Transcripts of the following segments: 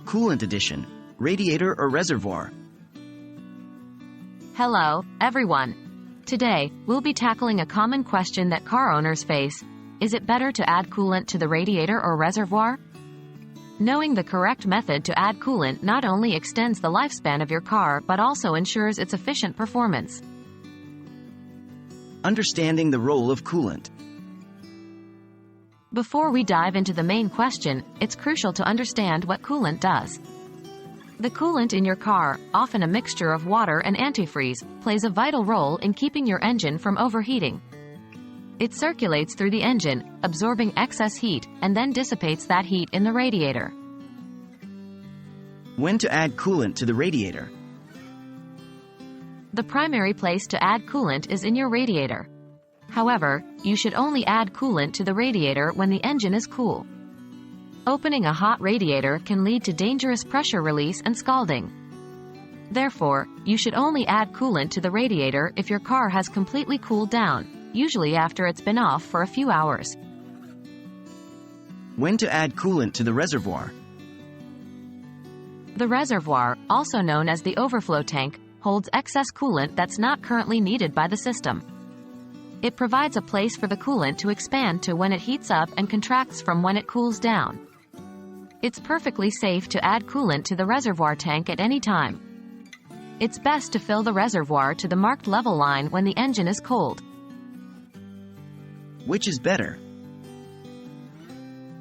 Coolant Edition, Radiator or Reservoir? Hello, everyone. Today, we'll be tackling a common question that car owners face. Is it better to add coolant to the radiator or reservoir? Knowing the correct method to add coolant not only extends the lifespan of your car but also ensures its efficient performance. Understanding the role of coolant. Before we dive into the main question, it's crucial to understand what coolant does. The coolant in your car, often a mixture of water and antifreeze, plays a vital role in keeping your engine from overheating. It circulates through the engine, absorbing excess heat, and then dissipates that heat in the radiator. When to add coolant to the radiator? The primary place to add coolant is in your radiator. However, you should only add coolant to the radiator when the engine is cool. Opening a hot radiator can lead to dangerous pressure release and scalding. Therefore, you should only add coolant to the radiator if your car has completely cooled down, usually after it's been off for a few hours. When to add coolant to the reservoir? The reservoir, also known as the overflow tank, holds excess coolant that's not currently needed by the system. It provides a place for the coolant to expand to when it heats up and contracts from when it cools down. It's perfectly safe to add coolant to the reservoir tank at any time. It's best to fill the reservoir to the marked level line when the engine is cold. Which is better?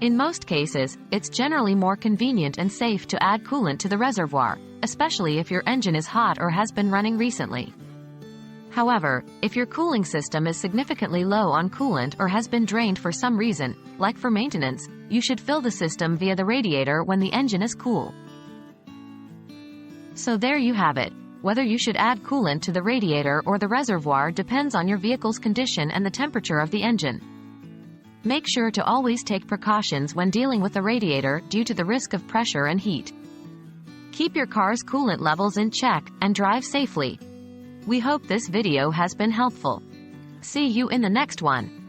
In most cases, it's generally more convenient and safe to add coolant to the reservoir, especially if your engine is hot or has been running recently. However, if your cooling system is significantly low on coolant or has been drained for some reason, like for maintenance, you should fill the system via the radiator when the engine is cool. So there you have it. Whether you should add coolant to the radiator or the reservoir depends on your vehicle's condition and the temperature of the engine. Make sure to always take precautions when dealing with the radiator due to the risk of pressure and heat. Keep your car's coolant levels in check and drive safely. We hope this video has been helpful. See you in the next one.